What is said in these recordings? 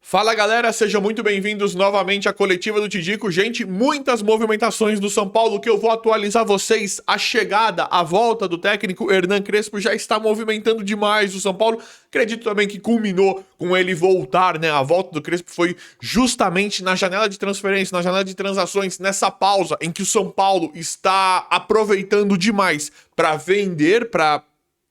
Fala galera, sejam muito bem-vindos novamente à coletiva do Tidico. Gente, muitas movimentações do São Paulo que eu vou atualizar vocês. A chegada, a volta do técnico Hernan Crespo já está movimentando demais o São Paulo. Acredito também que culminou com ele voltar, né? A volta do Crespo foi justamente na janela de transferência, na janela de transações, nessa pausa em que o São Paulo está aproveitando demais para vender, para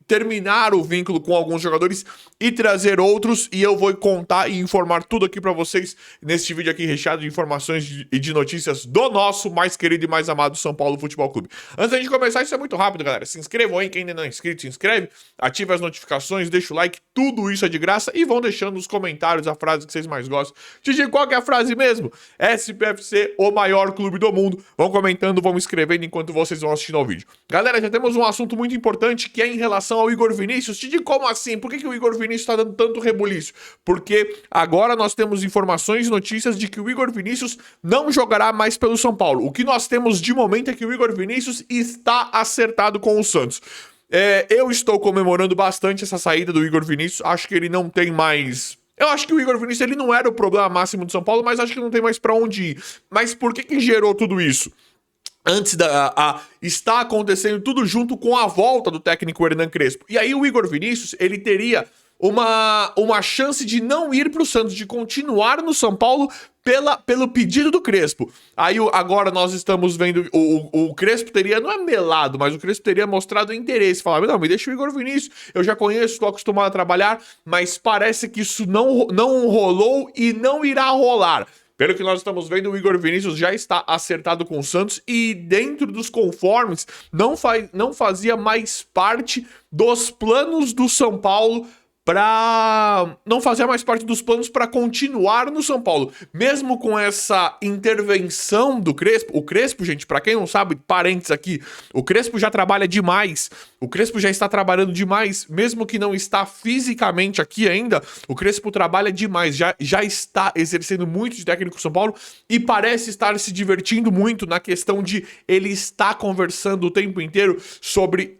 terminar o vínculo com alguns jogadores e trazer outros, e eu vou contar e informar tudo aqui pra vocês neste vídeo aqui recheado de informações e de notícias do nosso mais querido e mais amado São Paulo Futebol Clube. Antes da gente começar, isso é muito rápido, galera. Se inscrevam aí, quem ainda não é inscrito, se inscreve, ative as notificações, deixa o like, tudo isso é de graça, e vão deixando nos comentários a frase que vocês mais gostam. Titi, qual que é a frase mesmo? SPFC, o maior clube do mundo. Vão comentando, vão escrevendo enquanto vocês vão assistindo ao vídeo. Galera, já temos um assunto muito importante que é em relação ao Igor Vinícius. Titi, como assim? Por que o Igor Vinícius está dando tanto rebuliço? Porque agora nós temos informações e notícias de que o Igor Vinícius não jogará mais pelo São Paulo. O que nós temos de momento é que o Igor Vinícius está acertado com o Santos. Eu estou comemorando bastante essa saída do Igor Vinícius. Acho que ele não tem mais... Eu acho que o Igor Vinícius ele não era o problema máximo do São Paulo, mas acho que não tem mais pra onde ir. Mas por que gerou tudo isso? Antes está acontecendo tudo junto com a volta do técnico Hernan Crespo. E aí o Igor Vinícius, ele teria uma chance de não ir para o Santos, de continuar no São Paulo pelo pedido do Crespo. Aí agora nós estamos vendo, o Crespo teria, não é melado, mas o Crespo teria mostrado interesse. Falar, não, me deixa o Igor Vinícius, eu já conheço, estou acostumado a trabalhar, mas parece que isso não rolou e não irá rolar. Pelo que nós estamos vendo, o Igor Vinícius já está acertado com o Santos e dentro dos conformes não fazia mais parte dos planos do São Paulo não fazia mais parte dos planos para continuar no São Paulo. Mesmo com essa intervenção do Crespo, o Crespo, gente, para quem não sabe, parênteses aqui, o Crespo já trabalha demais, o Crespo já está trabalhando demais, mesmo que não está fisicamente aqui ainda, o Crespo trabalha demais, já está exercendo muito de técnico do São Paulo e parece estar se divertindo muito na questão de ele estar conversando o tempo inteiro sobre,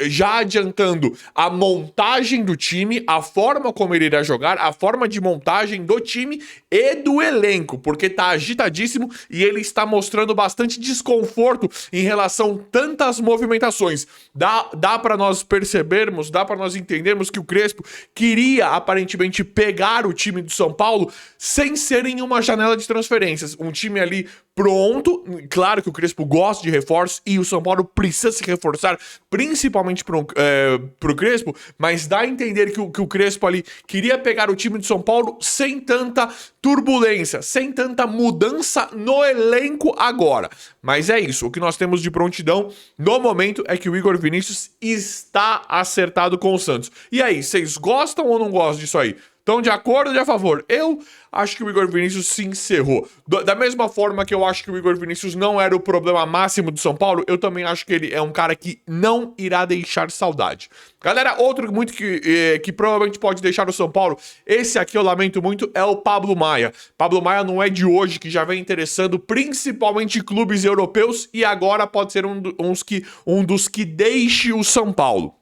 já adiantando a montagem do time, a forma como ele irá jogar, a forma de montagem do time e do elenco, porque tá agitadíssimo e ele está mostrando bastante desconforto em relação a tantas movimentações. Dá para nós percebermos, dá para nós entendermos que o Crespo queria aparentemente pegar o time do São Paulo sem ser em uma janela de transferências, um time ali pronto. Claro que o Crespo gosta de reforços e o São Paulo precisa se reforçar, principalmente pro Crespo, mas dá a entender que o Crespo ali queria pegar o time de São Paulo sem tanta turbulência, sem tanta mudança no elenco agora. Mas é isso, o que nós temos de prontidão no momento é que o Igor Vinícius está acertado com o Santos. E aí, vocês gostam ou não gostam disso aí? Estão de acordo ou de a favor? Eu acho que o Igor Vinícius se encerrou. Da mesma forma que eu acho que o Igor Vinícius não era o problema máximo do São Paulo, eu também acho que ele é um cara que não irá deixar saudade. Galera, outro muito que provavelmente pode deixar o São Paulo, esse aqui eu lamento muito, é o Pablo Maia. Pablo Maia não é de hoje que já vem interessando principalmente clubes europeus e agora pode ser um dos que deixe o São Paulo.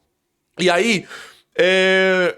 E aí...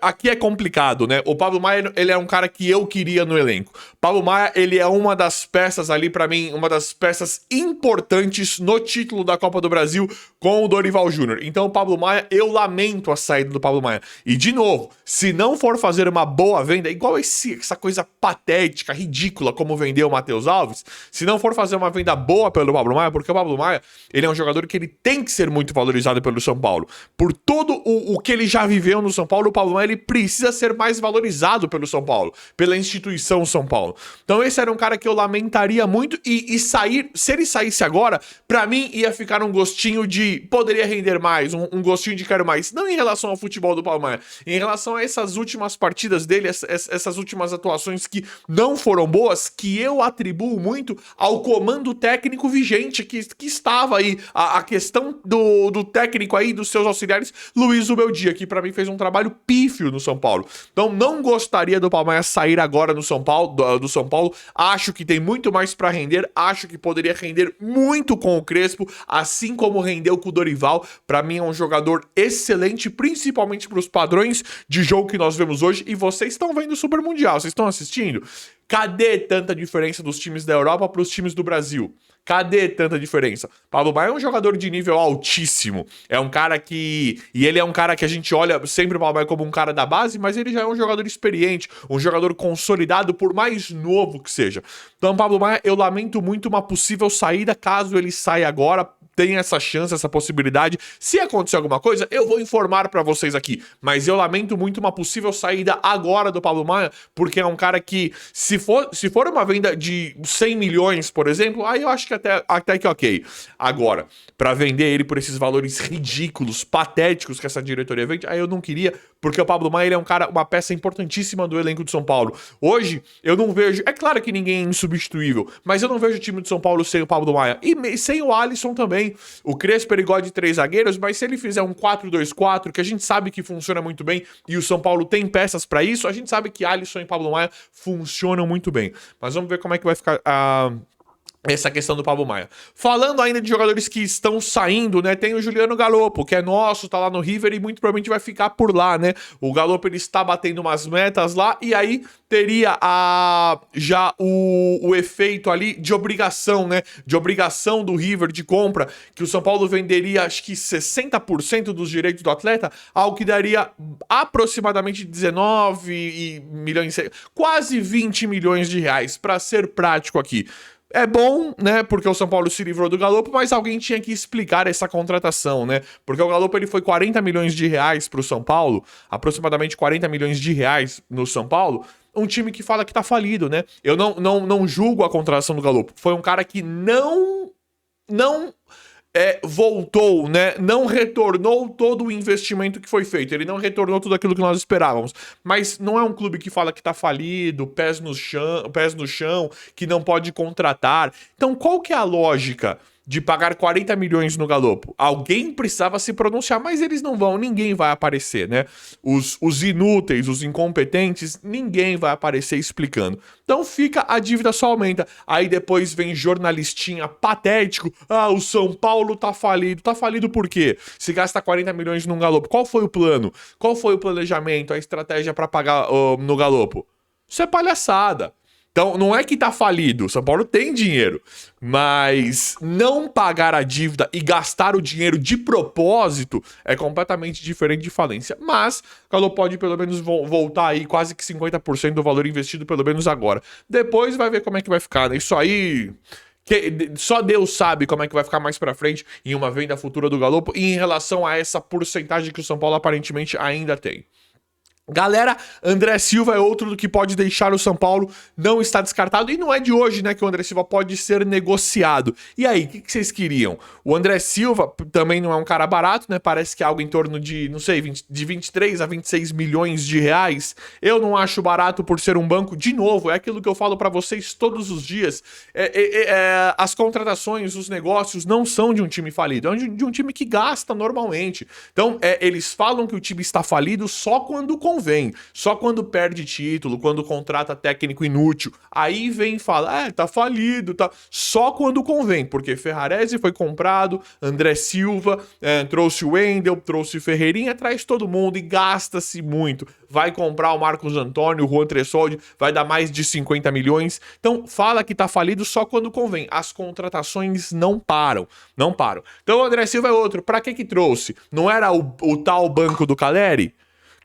aqui é complicado, né? O Pablo Maia, ele é um cara que eu queria no elenco. Pablo Maia, ele é uma das peças ali, pra mim, uma das peças importantes no título da Copa do Brasil com o Dorival Júnior. Então, o Pablo Maia, eu lamento a saída do Pablo Maia. E, de novo, se não for fazer uma boa venda, igual essa coisa patética, ridícula, como vendeu o Matheus Alves, se não for fazer uma venda boa pelo Pablo Maia, porque o Pablo Maia, ele é um jogador que ele tem que ser muito valorizado pelo São Paulo. Por todo o que ele já viveu no São Paulo, o Pablo Maia ele precisa ser mais valorizado pelo São Paulo, pela instituição São Paulo. Então esse era um cara que eu lamentaria muito e se ele saísse agora, pra mim ia ficar um gostinho de poderia render mais, um gostinho de quero mais, não em relação ao futebol do Pablo Maia, em relação a essas últimas partidas dele, essas últimas atuações que não foram boas, que eu atribuo muito ao comando técnico vigente que estava aí, a questão do técnico aí, dos seus auxiliares, Luiz Ubeldia, que pra mim fez um trabalho pífio no São Paulo. Então não gostaria do Palmeiras sair agora no São Paulo, do São Paulo. Acho que tem muito mais para render, acho que poderia render muito com o Crespo, assim como rendeu com o Dorival. Para mim é um jogador excelente, principalmente para os padrões de jogo que nós vemos hoje. E vocês estão vendo o Super Mundial, vocês estão assistindo? Cadê tanta diferença dos times da Europa para os times do Brasil? Cadê tanta diferença? Pablo Maia é um jogador de nível altíssimo. É um cara que... E ele é um cara que a gente olha sempre o Pablo Maia como um cara da base, mas ele já é um jogador experiente, um jogador consolidado, por mais novo que seja. Então, Pablo Maia, eu lamento muito uma possível saída, caso ele saia agora. Tem essa chance, essa possibilidade. Se acontecer alguma coisa, eu vou informar pra vocês aqui. Mas eu lamento muito uma possível saída agora do Pablo Maia, porque é um cara que, se for uma venda de 100 milhões, por exemplo, aí eu acho que até que ok. Agora, pra vender ele por esses valores ridículos, patéticos que essa diretoria vende, aí eu não queria, porque o Pablo Maia ele é um cara, uma peça importantíssima do elenco de São Paulo. Hoje, eu não vejo... É claro que ninguém é insubstituível, mas eu não vejo o time de São Paulo sem o Pablo Maia. E sem o Alisson também. O Crespo ele gosta de 3 zagueiros, mas se ele fizer um 4-2-4, que a gente sabe que funciona muito bem, e o São Paulo tem peças pra isso, a gente sabe que Alisson e Pablo Maia funcionam muito bem. Mas vamos ver como é que vai ficar essa questão do Pablo Maia. Falando ainda de jogadores que estão saindo, né? Tem o Juliano Galopo, que é nosso, tá lá no River e muito provavelmente vai ficar por lá, né? O Galopo, ele está batendo umas metas lá e aí teria já o efeito ali de obrigação, né? De obrigação do River de compra, que o São Paulo venderia, acho que 60% dos direitos do atleta, algo que daria aproximadamente 19 milhões, quase 20 milhões de reais, para ser prático aqui. É bom, né, porque o São Paulo se livrou do Galopo, mas alguém tinha que explicar essa contratação, né? Porque o Galopo ele foi 40 milhões de reais pro São Paulo, aproximadamente 40 milhões de reais no São Paulo, um time que fala que tá falido, né? Eu não julgo a contratação do Galopo. Foi um cara que não voltou, né? Não retornou todo o investimento que foi feito. Ele não retornou tudo aquilo que nós esperávamos. Mas não é um clube que fala que tá falido, pés no chão, que não pode contratar. Então, qual que é a lógica de pagar 40 milhões no Galopo? Alguém precisava se pronunciar, mas eles não vão, ninguém vai aparecer, né? Os inúteis, os incompetentes, ninguém vai aparecer explicando. Então fica, a dívida só aumenta. Aí depois vem jornalistinha patético, o São Paulo tá falido. Tá falido por quê? Se gasta 40 milhões num Galopo, qual foi o plano? Qual foi o planejamento, a estratégia para pagar no Galopo? Isso é palhaçada. Então, não é que tá falido, o São Paulo tem dinheiro, mas não pagar a dívida e gastar o dinheiro de propósito é completamente diferente de falência. Mas, o Galo pode pelo menos voltar aí quase que 50% do valor investido, pelo menos agora. Depois vai ver como é que vai ficar, né? Isso aí... só Deus sabe como é que vai ficar mais pra frente em uma venda futura do Galopo e em relação a essa porcentagem que o São Paulo aparentemente ainda tem. Galera, André Silva é outro do que pode deixar o São Paulo, não está descartado, e não é de hoje, né, que o André Silva pode ser negociado. E aí, o que vocês queriam? O André Silva também não é um cara barato, né, parece que é algo em torno de, não sei, de 23 a 26 milhões de reais. Eu não acho barato por ser um banco. De novo, é aquilo que eu falo pra vocês todos os dias, as contratações, os negócios não são de um time falido, é de um time que gasta normalmente. Então, eles falam que o time está falido só quando convém, só quando perde título, quando contrata técnico inútil, aí vem e fala, tá falido, tá, só quando convém, porque Ferrarese foi comprado, André Silva, trouxe o Wendel, trouxe o Ferreirinha, traz todo mundo e gasta-se muito, vai comprar o Marcos Antônio, o Juan Tressoldi, vai dar mais de 50 milhões, então fala que tá falido só quando convém, as contratações não param. Então o André Silva é outro, pra que trouxe? Não era o tal banco do Caleri?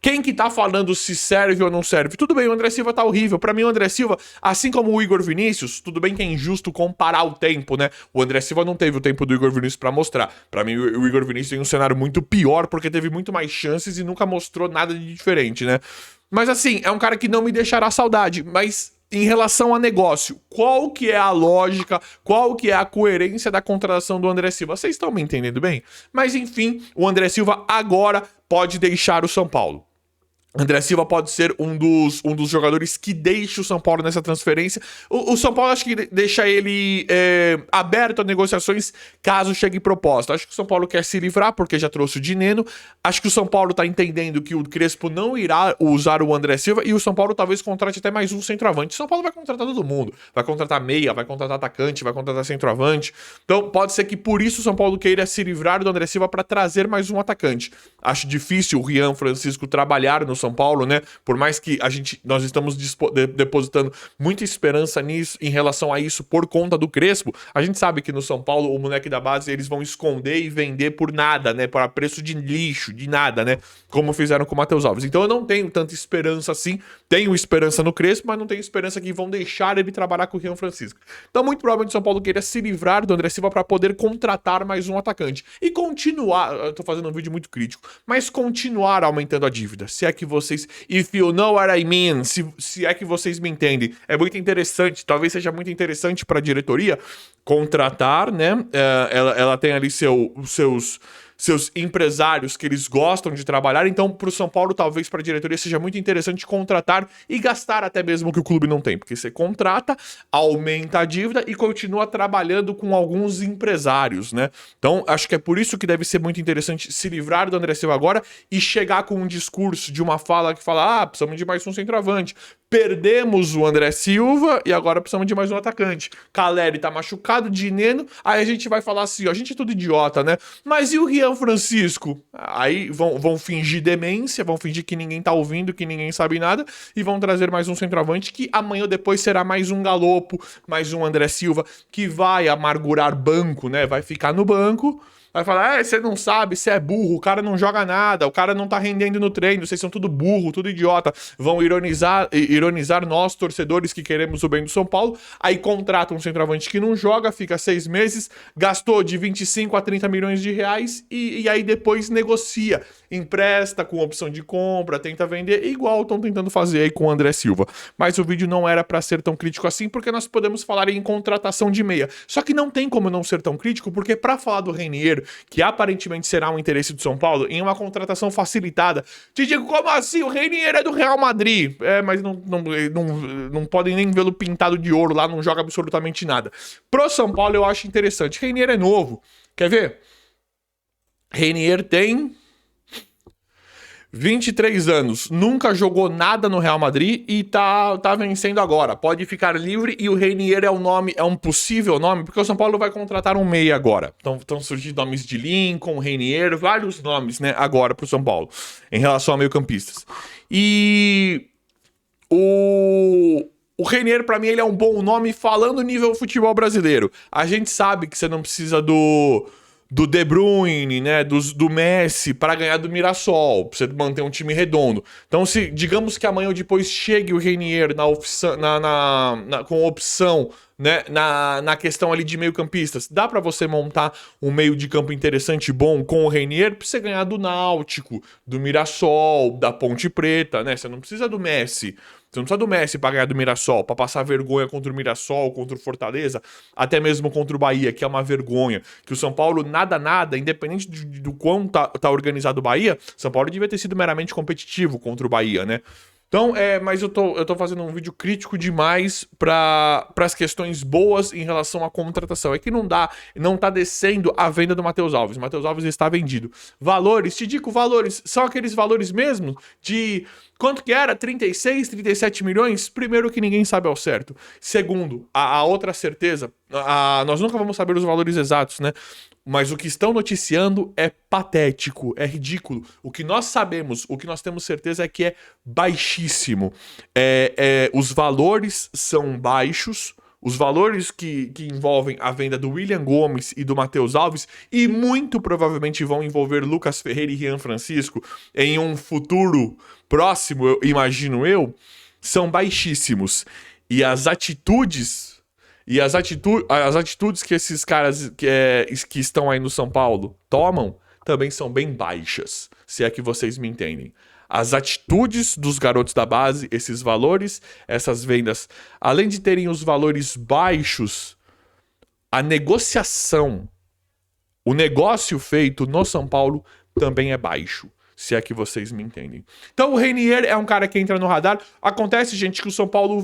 Quem que tá falando se serve ou não serve? Tudo bem, o André Silva tá horrível. Pra mim, o André Silva, assim como o Igor Vinícius, tudo bem que é injusto comparar o tempo, né? O André Silva não teve o tempo do Igor Vinícius pra mostrar. Pra mim, o Igor Vinícius tem um cenário muito pior, porque teve muito mais chances e nunca mostrou nada de diferente, né? Mas assim, é um cara que não me deixará saudade, mas... Em relação a negócio, qual que é a lógica, qual que é a coerência da contratação do André Silva? Vocês estão me entendendo bem? Mas enfim, o André Silva agora pode deixar o São Paulo. André Silva pode ser um dos jogadores que deixa o São Paulo nessa transferência. O São Paulo acho que deixa ele aberto a negociações caso chegue proposta. Acho que o São Paulo quer se livrar porque já trouxe o Dineno. Acho que o São Paulo tá entendendo que o Crespo não irá usar o André Silva e o São Paulo talvez contrate até mais um centroavante. O São Paulo vai contratar todo mundo. Vai contratar meia, vai contratar atacante, vai contratar centroavante. Então pode ser que por isso o São Paulo queira se livrar do André Silva para trazer mais um atacante. Acho difícil o Rian Francisco trabalhar no São Paulo, né? Por mais que nós estamos depositando muita esperança nisso, em relação a isso por conta do Crespo, a gente sabe que no São Paulo o moleque da base eles vão esconder e vender por nada, né? Por preço de lixo, de nada, né? Como fizeram com o Matheus Alves. Então eu não tenho tanta esperança assim. Tenho esperança no Crespo, mas não tenho esperança que vão deixar ele trabalhar com o Rian Francisco. Então muito provavelmente o São Paulo queria se livrar do André Silva para poder contratar mais um atacante e continuar. Eu tô fazendo um vídeo muito crítico, mas continuar aumentando a dívida. Se é que vocês, if you know what I mean, se é que vocês me entendem, é muito interessante, talvez seja muito interessante para a diretoria contratar, né? Ela tem ali seus empresários que eles gostam de trabalhar, então para o São Paulo, talvez para a diretoria seja muito interessante contratar e gastar até mesmo o que o clube não tem, porque você contrata, aumenta a dívida e continua trabalhando com alguns empresários, né? Então acho que é por isso que deve ser muito interessante se livrar do André Silva agora e chegar com um discurso de uma fala que fala, precisamos de mais um centroavante, perdemos o André Silva e agora precisamos de mais um atacante. Caleri tá machucado, Dineno, aí a gente vai falar assim, ó, a gente é tudo idiota, né? Mas e o Rian Francisco? Aí vão fingir demência, vão fingir que ninguém tá ouvindo, que ninguém sabe nada, e vão trazer mais um centroavante que amanhã ou depois será mais um Galopo, mais um André Silva, que vai amargurar banco, né? Vai ficar no banco. Vai falar, você não sabe, você é burro, o cara não joga nada, o cara não tá rendendo no treino, vocês são tudo burro, tudo idiota. Vão ironizar nós, torcedores que queremos o bem do São Paulo. Aí contrata um centroavante que não joga, fica 6 meses, gastou de 25 a 30 milhões de reais e aí depois negocia, empresta com opção de compra, tenta vender, igual estão tentando fazer aí com o André Silva. Mas o vídeo não era pra ser tão crítico assim, porque nós podemos falar em contratação de meia. Só que não tem como não ser tão crítico, porque pra falar do Reinier, que aparentemente será um interesse do São Paulo, em uma contratação facilitada. Te digo, como assim? O Reinier é do Real Madrid. Mas não podem nem vê-lo pintado de ouro lá, não joga absolutamente nada. Pro São Paulo eu acho interessante. Reinier é novo. Quer ver? Reinier tem 23 anos, nunca jogou nada no Real Madrid e tá vencendo agora. Pode ficar livre e o Reinier é um possível nome, porque o São Paulo vai contratar um meia agora. Então estão surgindo nomes de Lincoln, Reinier, vários nomes, né, agora pro São Paulo, em relação a meio-campistas. E o Reinier, pra mim, ele é um bom nome falando nível futebol brasileiro. A gente sabe que você não precisa do De Bruyne, né, do Messi para ganhar do Mirassol, pra você manter um time redondo. Então, se digamos que amanhã ou depois chegue o Reinier com opção, né, na questão ali de meio-campistas, dá para você montar um meio de campo interessante e bom com o Reinier pra você ganhar do Náutico, do Mirassol, da Ponte Preta, né? Você não precisa do Messi. Você não precisa do Messi pra ganhar do Mirassol, pra passar vergonha contra o Mirassol, contra o Fortaleza, até mesmo contra o Bahia, que é uma vergonha. Que o São Paulo, nada, independente do quão tá organizado o Bahia, São Paulo devia ter sido meramente competitivo contra o Bahia, né? Então, mas eu tô fazendo um vídeo crítico demais para as questões boas em relação à contratação. É que não tá descendo a venda do Matheus Alves. O Matheus Alves está vendido. Valores, te digo, valores, são aqueles valores mesmo de quanto que era? 36, 37 milhões? Primeiro que ninguém sabe ao certo. Segundo, a outra certeza, nós nunca vamos saber os valores exatos, né? Mas o que estão noticiando é patético, é ridículo. O que nós sabemos, o que nós temos certeza é que é baixíssimo. Os valores são baixos, os valores que envolvem a venda do William Gomes e do Matheus Alves, e muito provavelmente vão envolver Lucas Ferreira e Rian Francisco em um futuro próximo, imagino eu, são baixíssimos. E as atitudes que esses caras que estão aí no São Paulo tomam também são bem baixas, se é que vocês me entendem. As atitudes dos garotos da base, esses valores, essas vendas, além de terem os valores baixos, a negociação, o negócio feito no São Paulo também é baixo. se é que vocês me entendem. Então o Reinier é um cara que entra no radar. Acontece, gente, que o São Paulo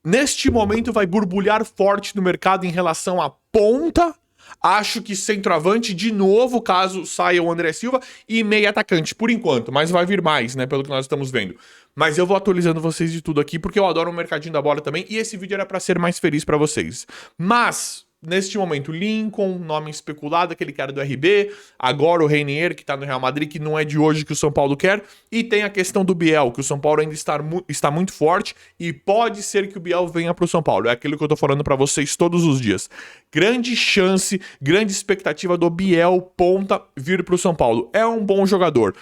neste momento vai borbulhar forte no mercado em relação à ponta. Acho que centroavante de novo, caso saia o André Silva, e meio atacante, por enquanto. Mas vai vir mais, né, pelo que nós estamos vendo. Mas eu vou atualizando vocês de tudo aqui, porque eu adoro o mercadinho da bola também, e esse vídeo era pra ser mais feliz pra vocês. Mas neste momento, Lincoln, nome especulado, aquele cara do RB, agora o Reinier, que tá no Real Madrid, que não é de hoje que o São Paulo quer, e tem a questão do Biel, que o São Paulo ainda está muito forte, e pode ser que o Biel venha pro São Paulo, é aquilo que eu tô falando pra vocês todos os dias. Grande chance, grande expectativa do Biel, ponta, vir pro São Paulo. É um bom jogador.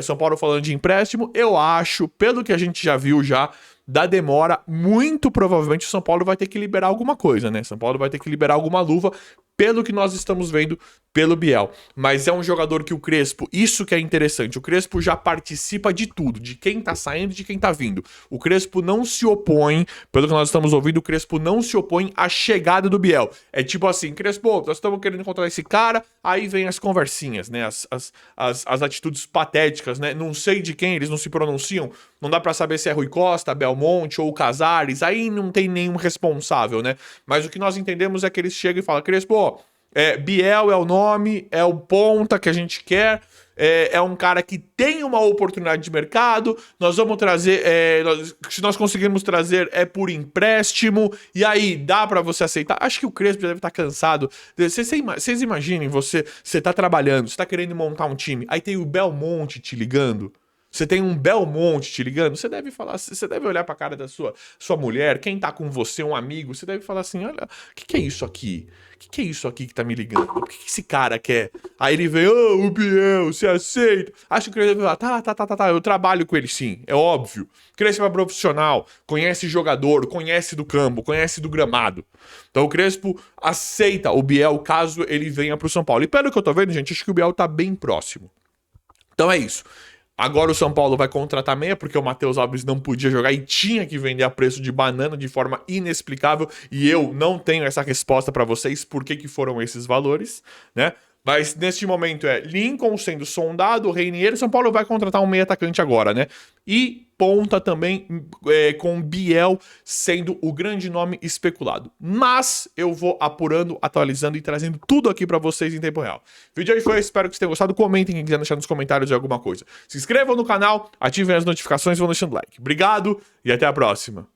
São Paulo falando de empréstimo, eu acho, pelo que a gente já viu da demora, muito provavelmente o São Paulo vai ter que liberar alguma coisa, né? São Paulo vai ter que liberar alguma luva, pelo que nós estamos vendo pelo Biel. Mas é um jogador que o Crespo, isso que é interessante, o Crespo já participa de tudo, de quem tá saindo e de quem tá vindo. O Crespo não se opõe, pelo que nós estamos ouvindo, o Crespo não se opõe à chegada do Biel. É tipo assim, Crespo, nós estamos querendo encontrar esse cara, aí vem as conversinhas, né? As atitudes patéticas, né? Não sei de quem, eles não se pronunciam, não dá pra saber se é Rui Costa, Belmonte ou Casares, aí não tem nenhum responsável, né? Mas o que nós entendemos é que eles chegam e falam, Crespo, Biel é o nome, é o ponta que a gente quer, é um cara que tem uma oportunidade de mercado, nós vamos trazer, se nós conseguirmos trazer é por empréstimo, e aí dá pra você aceitar? Acho que o Crespo já deve estar cansado. Vocês imaginem, você tá trabalhando, você tá querendo montar um time, aí tem o Belmonte te ligando. Você tem um Belmonte te ligando, você deve falar, você deve olhar pra cara da sua mulher, quem tá com você, um amigo, você deve falar assim, olha, o que é isso aqui? O que é isso aqui que tá me ligando? O que esse cara quer? Aí ele vem, o Biel, você aceita? Acho que o Crespo vai falar, tá, eu trabalho com ele sim, é óbvio. Crespo é profissional, conhece jogador, conhece do campo, conhece do gramado. Então o Crespo aceita o Biel caso ele venha pro São Paulo. E pelo que eu tô vendo, gente, acho que o Biel tá bem próximo. Então é isso. Agora o São Paulo vai contratar meia, porque o Matheus Alves não podia jogar e tinha que vender a preço de banana de forma inexplicável. E eu não tenho essa resposta pra vocês, por que foram esses valores, né? Mas neste momento é Lincoln sendo sondado, Reinier, São Paulo vai contratar um meia atacante agora, né? E ponta também com Biel sendo o grande nome especulado. Mas eu vou apurando, atualizando e trazendo tudo aqui pra vocês em tempo real. O vídeo aí foi, espero que vocês tenham gostado. Comentem quem quiser deixar nos comentários de alguma coisa. Se inscrevam no canal, ativem as notificações e vão deixando like. Obrigado e até a próxima.